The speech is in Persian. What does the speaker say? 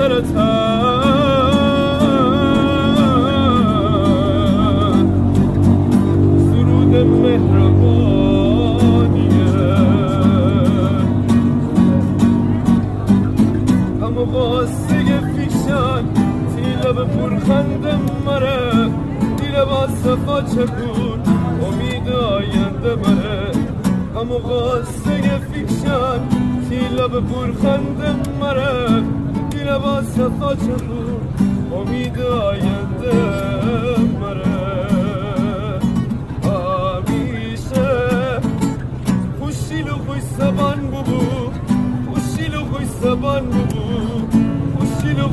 خاطرتم سرود مهربانیه همو قاسه فیشن تیله به پرخنده مره دیره با صفا چکون امید آینده مره همو قاسه فیشن تیله به پرخنده مره دیره با صفا چکون امید آینده مره همیشه خوشیلو خوش زبان ببو خوشیلو خوش زبان ببو خوشیلو